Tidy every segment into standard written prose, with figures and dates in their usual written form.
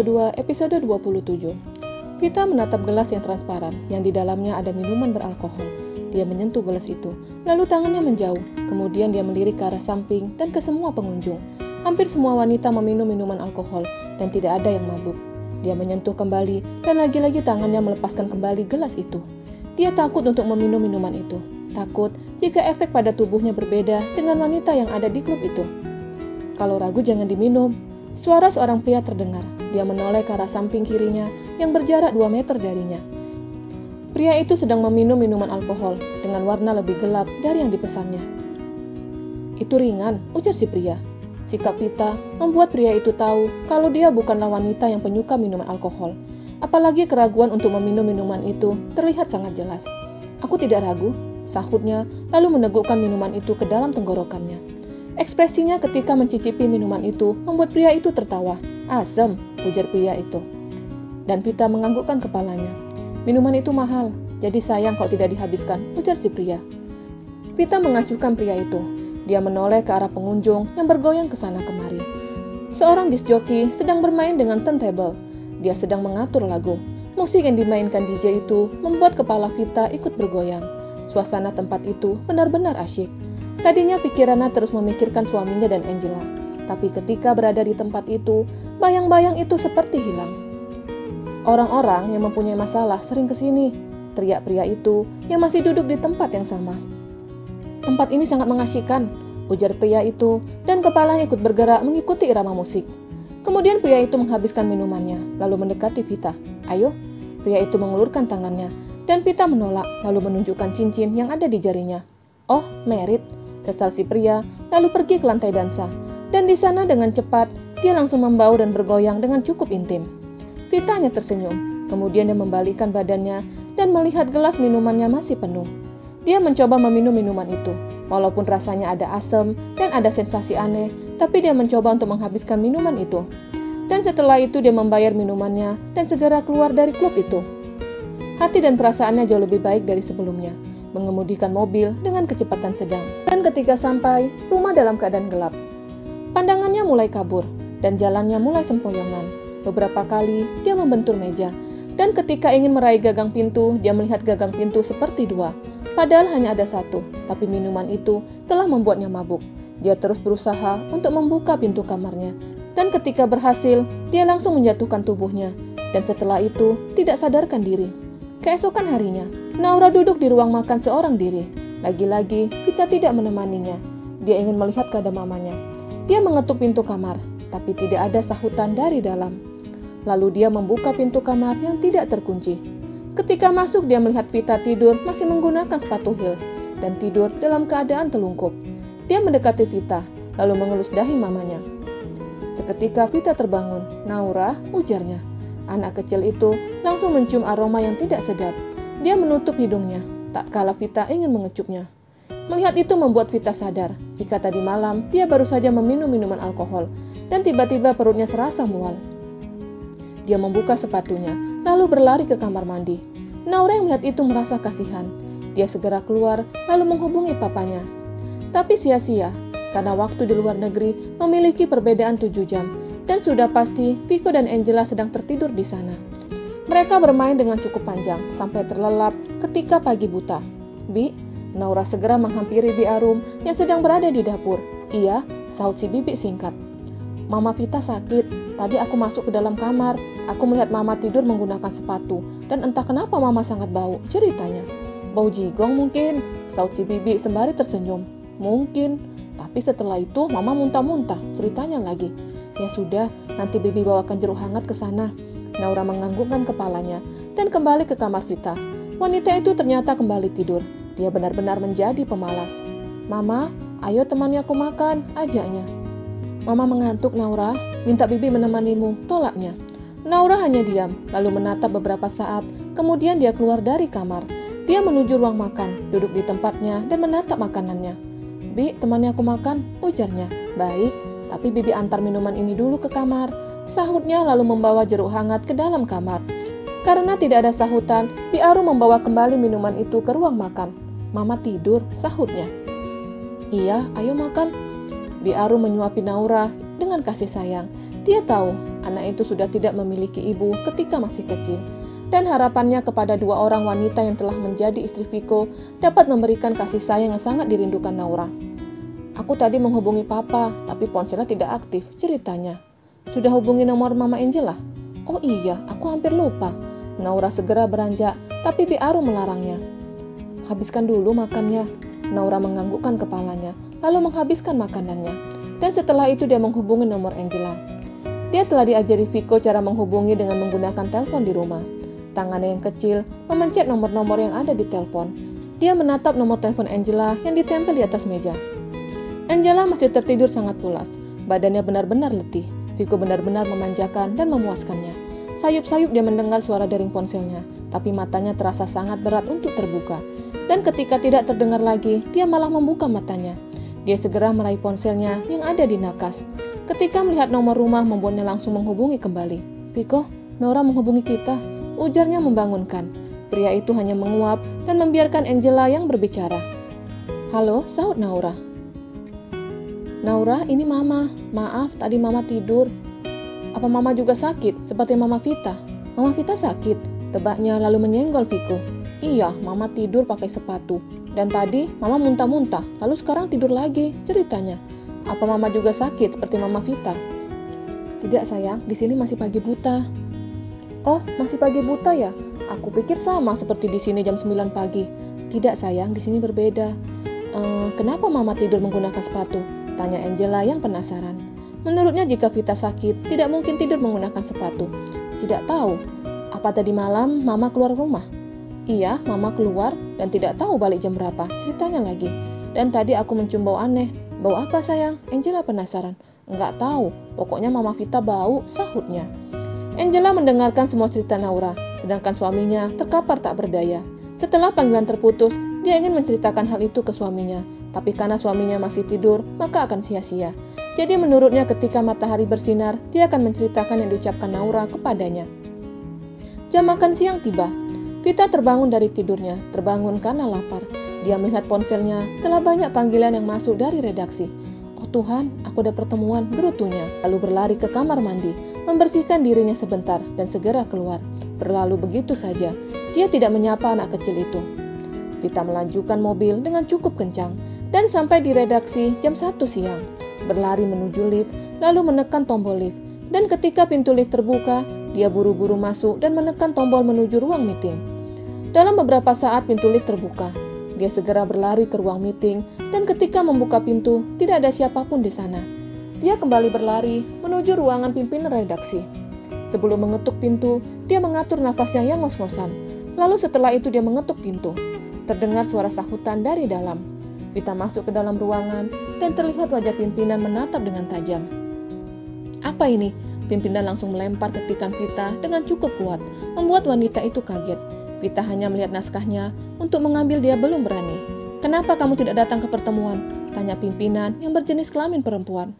kedua, episode 27. Vita menatap gelas yang transparan, yang di dalamnya ada minuman beralkohol. Dia menyentuh gelas itu, lalu tangannya menjauh. Kemudian dia melirik ke arah samping dan ke semua pengunjung. Hampir semua wanita meminum minuman alkohol, dan tidak ada yang mabuk. Dia menyentuh kembali, dan lagi-lagi tangannya melepaskan kembali gelas itu. Dia takut untuk meminum minuman itu. Takut jika efek pada tubuhnya berbeda dengan wanita yang ada di klub itu. Kalau ragu jangan diminum. Suara seorang pria terdengar. Dia menoleh ke arah samping kirinya yang berjarak 2 meter darinya. Pria itu sedang meminum minuman alkohol dengan warna lebih gelap dari yang dipesannya. Itu ringan, ujar si pria. Sikap Vita membuat pria itu tahu kalau dia bukanlah wanita yang penyuka minuman alkohol. Apalagi keraguan untuk meminum minuman itu terlihat sangat jelas. Aku tidak ragu, sahutnya lalu menegukkan minuman itu ke dalam tenggorokannya. Ekspresinya ketika mencicipi minuman itu membuat pria itu tertawa. Asam, ujar pria itu. Dan Vita menganggukkan kepalanya. Minuman itu mahal, jadi sayang kalau tidak dihabiskan, ujar si pria. Vita mengacuhkan pria itu. Dia menoleh ke arah pengunjung yang bergoyang ke sana kemari. Seorang disc jockey sedang bermain dengan turntable. Dia sedang mengatur lagu. Musik yang dimainkan DJ itu membuat kepala Vita ikut bergoyang. Suasana tempat itu benar-benar asyik. Tadinya pikirannya terus memikirkan suaminya dan Angela. Tapi ketika berada di tempat itu, bayang-bayang itu seperti hilang. Orang-orang yang mempunyai masalah sering kesini, teriak pria itu yang masih duduk di tempat yang sama. Tempat ini sangat mengasyikkan, ujar pria itu, dan kepalanya ikut bergerak mengikuti irama musik. Kemudian pria itu menghabiskan minumannya, lalu mendekati Vita. Ayo, pria itu mengulurkan tangannya, dan Vita menolak, lalu menunjukkan cincin yang ada di jarinya. Oh, merit, sesal si pria, lalu pergi ke lantai dansa. Dan di sana dengan cepat, dia langsung membau dan bergoyang dengan cukup intim. Vita hanya tersenyum, kemudian dia membalikkan badannya dan melihat gelas minumannya masih penuh. Dia mencoba meminum minuman itu, walaupun rasanya ada asam dan ada sensasi aneh, tapi dia mencoba untuk menghabiskan minuman itu. Dan setelah itu dia membayar minumannya dan segera keluar dari klub itu. Hati dan perasaannya jauh lebih baik dari sebelumnya, mengemudikan mobil dengan kecepatan sedang. Dan ketika sampai, rumah dalam keadaan gelap. Pandangannya mulai kabur, dan jalannya mulai sempoyongan. Beberapa kali dia membentur meja, dan ketika ingin meraih gagang pintu, dia melihat gagang pintu seperti dua. Padahal hanya ada satu, tapi minuman itu telah membuatnya mabuk. Dia terus berusaha untuk membuka pintu kamarnya, dan ketika berhasil, dia langsung menjatuhkan tubuhnya, dan setelah itu tidak sadarkan diri. Keesokan harinya, Naura duduk di ruang makan seorang diri. Lagi-lagi, Vita tidak menemaninya. Dia ingin melihat keadaan mamanya. Dia mengetuk pintu kamar, tapi tidak ada sahutan dari dalam. Lalu dia membuka pintu kamar yang tidak terkunci. Ketika masuk, dia melihat Vita tidur masih menggunakan sepatu heels dan tidur dalam keadaan telungkup. Dia mendekati Vita, lalu mengelus dahi mamanya. Seketika Vita terbangun. Naura, ujarnya. Anak kecil itu langsung mencium aroma yang tidak sedap. Dia menutup hidungnya, tak kala Vita ingin mengecupnya. Melihat itu membuat Vita sadar, jika tadi malam dia baru saja meminum minuman alkohol, dan tiba-tiba perutnya serasa mual. Dia membuka sepatunya, lalu berlari ke kamar mandi. Naura yang melihat itu merasa kasihan. Dia segera keluar, lalu menghubungi papanya. Tapi sia-sia, karena waktu di luar negeri memiliki perbedaan 7 jam, dan sudah pasti Vico dan Angela sedang tertidur di sana. Mereka bermain dengan cukup panjang, sampai terlelap ketika pagi buta. Bi, Naura segera menghampiri Bi Arum yang sedang berada di dapur. Iya, sahut si Bibi singkat. Mama Vita sakit. Tadi aku masuk ke dalam kamar. Aku melihat Mama tidur menggunakan sepatu. Dan entah kenapa Mama sangat bau, ceritanya. Bau jigong mungkin, sahut si Bibi sembari tersenyum. Mungkin, tapi setelah itu Mama muntah-muntah, ceritanya lagi. Ya sudah, nanti Bibi bawakan jeruk hangat ke sana. Naura menganggukkan kepalanya dan kembali ke kamar Vita. Wanita itu ternyata kembali tidur. Dia benar-benar menjadi pemalas. Mama, ayo temani aku makan, ajaknya. Mama mengantuk, Naura. Minta Bibi menemanimu, tolaknya. Naura hanya diam, lalu menatap beberapa saat. Kemudian dia keluar dari kamar. Dia menuju ruang makan, duduk di tempatnya dan menatap makanannya. Bi, temani aku makan, ujarnya. Baik, tapi Bibi antar minuman ini dulu ke kamar. Sahutnya lalu membawa jeruk hangat ke dalam kamar. Karena tidak ada sahutan, Bi Arum membawa kembali minuman itu ke ruang makan. Mama tidur, sahutnya. Iya, ayo makan. Bi Arum menyuapi Naura dengan kasih sayang. Dia tahu Anak itu sudah tidak memiliki ibu ketika masih kecil. Dan harapannya kepada dua orang wanita yang telah menjadi istri Viko dapat memberikan kasih sayang yang sangat dirindukan Naura. Aku tadi menghubungi papa, tapi ponselnya tidak aktif, ceritanya. Sudah hubungi nomor Mama Angela? Oh iya, aku hampir lupa. Naura segera beranjak, tapi Biaru melarangnya. Habiskan dulu makannya. Naura menganggukkan kepalanya, lalu menghabiskan makanannya. Dan setelah itu dia menghubungi nomor Angela. Dia telah diajari Viko cara menghubungi dengan menggunakan telepon di rumah. Tangannya yang kecil memencet nomor-nomor yang ada di telepon. Dia menatap nomor telepon Angela yang ditempel di atas meja. Angela masih tertidur sangat pulas. Badannya benar-benar letih. Viko benar-benar memanjakan dan memuaskannya. Sayup-sayup dia mendengar suara dering ponselnya, tapi matanya terasa sangat berat untuk terbuka. Dan ketika tidak terdengar lagi, dia malah membuka matanya. Dia segera meraih ponselnya yang ada di nakas. Ketika melihat nomor rumah membuatnya langsung menghubungi kembali. Viko, Naura menghubungi kita, ujarnya membangunkan. Pria itu hanya menguap dan membiarkan Angela yang berbicara. Halo, sahut Naura. Naura, ini Mama. Maaf, tadi Mama tidur. Apa Mama juga sakit, seperti Mama Vita? Mama Vita sakit, tebaknya lalu menyenggol Viko. Iya, Mama tidur pakai sepatu. Dan tadi Mama muntah-muntah, lalu sekarang tidur lagi, ceritanya. Apa Mama juga sakit seperti Mama Vita? Tidak sayang, di sini masih pagi buta. Oh, masih pagi buta ya? Aku pikir sama seperti di sini jam 9 pagi. Tidak sayang, di sini berbeda. Kenapa Mama tidur menggunakan sepatu? Tanya Angela yang penasaran. Menurutnya jika Vita sakit, tidak mungkin tidur menggunakan sepatu. Tidak tahu. Apa tadi malam Mama keluar rumah? Iya, Mama keluar dan tidak tahu balik jam berapa, ceritanya lagi. Dan tadi aku mencium bau aneh. Bau apa sayang? Angela penasaran. Enggak tahu, pokoknya Mama Vita bau, sahutnya. Angela mendengarkan semua cerita Naura, sedangkan suaminya terkapar tak berdaya. Setelah panggilan terputus, dia ingin menceritakan hal itu ke suaminya. Tapi karena suaminya masih tidur, maka akan sia-sia. Jadi menurutnya ketika matahari bersinar, dia akan menceritakan yang diucapkan Naura kepadanya. Jam makan siang tiba. Vita terbangun dari tidurnya, terbangun karena lapar. Dia melihat ponselnya, telah banyak panggilan yang masuk dari redaksi. Oh Tuhan, aku ada pertemuan, gerutunya. Lalu berlari ke kamar mandi, membersihkan dirinya sebentar, dan segera keluar. Berlalu begitu saja, dia tidak menyapa anak kecil itu. Vita melanjutkan mobil dengan cukup kencang, dan sampai di redaksi jam 1 siang. Berlari menuju lift, lalu menekan tombol lift. Dan ketika pintu lift terbuka, dia buru-buru masuk dan menekan tombol menuju ruang meeting. Dalam beberapa saat pintu lift terbuka. Dia segera berlari ke ruang meeting dan ketika membuka pintu, tidak ada siapapun di sana. Dia kembali berlari menuju ruangan pimpinan redaksi. Sebelum mengetuk pintu, dia mengatur nafasnya yang ngos-ngosan. Lalu setelah itu dia mengetuk pintu. Terdengar suara sahutan dari dalam. Vita masuk ke dalam ruangan dan terlihat wajah pimpinan menatap dengan tajam. Apa ini? Pimpinan langsung melempar ketikan Vita dengan cukup kuat, membuat wanita itu kaget. Vita hanya melihat naskahnya, untuk mengambil dia belum berani. Kenapa kamu tidak datang ke pertemuan? Tanya pimpinan yang berjenis kelamin perempuan.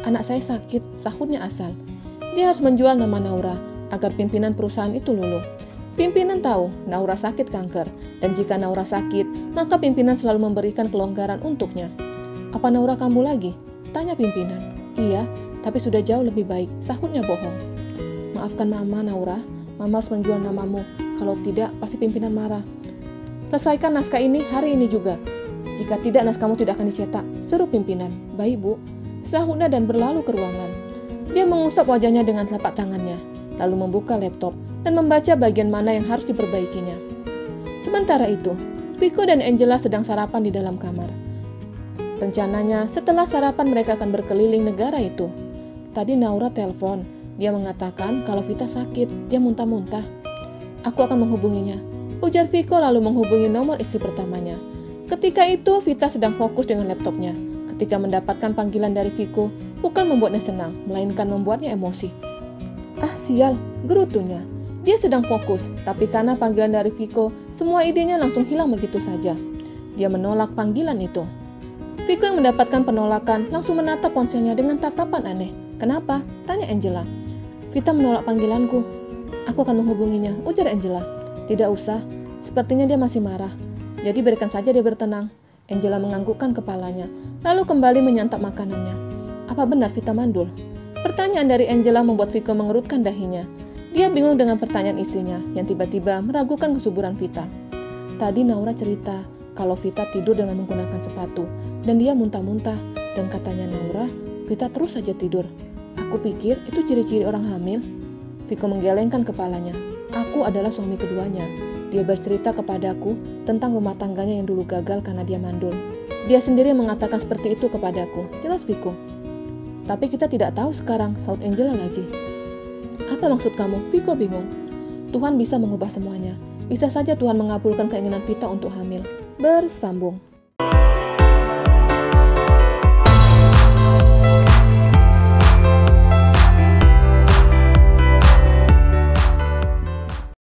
Anak saya sakit, sahutnya Asal. Dia harus menjual nama Naura, agar pimpinan perusahaan itu luluh. Pimpinan tahu Naura sakit kanker, dan jika Naura sakit, maka pimpinan selalu memberikan kelonggaran untuknya. Apa Naura kambuh lagi? Tanya pimpinan. Iya, tapi sudah jauh lebih baik, sahutnya bohong. Maafkan Mama, Naura. Mama harus menjual namamu. Kalau tidak, pasti pimpinan marah. Selesaikan naskah ini hari ini juga. Jika tidak, naskahmu tidak akan dicetak. Seru pimpinan. Baik, Bu. Sahutnya dan berlalu ke ruangan. Dia mengusap wajahnya dengan telapak tangannya, lalu membuka laptop dan membaca bagian mana yang harus diperbaikinya. Sementara itu, Viko dan Angela sedang sarapan di dalam kamar. Rencananya, setelah sarapan mereka akan berkeliling negara itu. Tadi Naura telepon. Dia mengatakan kalau Vita sakit, dia muntah-muntah. Aku akan menghubunginya. Ujar Viko lalu menghubungi nomor istri pertamanya. Ketika itu, Vita sedang fokus dengan laptopnya. Ketika mendapatkan panggilan dari Viko, bukan membuatnya senang, melainkan membuatnya emosi. Ah sial, gerutunya. Dia sedang fokus, tapi karena panggilan dari Viko, semua idenya langsung hilang begitu saja. Dia menolak panggilan itu. Viko yang mendapatkan penolakan langsung menatap ponselnya dengan tatapan aneh. Kenapa? Tanya Angela. Vita menolak panggilanku. Aku akan menghubunginya, ujar Angela. Tidak usah, sepertinya dia masih marah. Jadi biarkan saja dia bertenang. Angela menganggukkan kepalanya, lalu kembali menyantap makanannya. Apa benar Vita mandul? Pertanyaan dari Angela membuat Viko mengerutkan dahinya. Dia bingung dengan pertanyaan istrinya yang tiba-tiba meragukan kesuburan Vita. Tadi Naura cerita kalau Vita tidur dengan menggunakan sepatu dan dia muntah-muntah, dan katanya Naura, Vita terus saja tidur. Aku pikir itu ciri-ciri orang hamil. Viko menggelengkan kepalanya. Aku adalah suami keduanya. Dia bercerita kepadaku tentang rumah tangganya yang dulu gagal karena dia mandul. Dia sendiri mengatakan seperti itu kepadaku. Jelas, Viko. Tapi kita tidak tahu sekarang, saut Angela lagi. Apa maksud kamu? Viko bingung. Tuhan bisa mengubah semuanya. Bisa saja Tuhan mengabulkan keinginan Vita untuk hamil. Bersambung.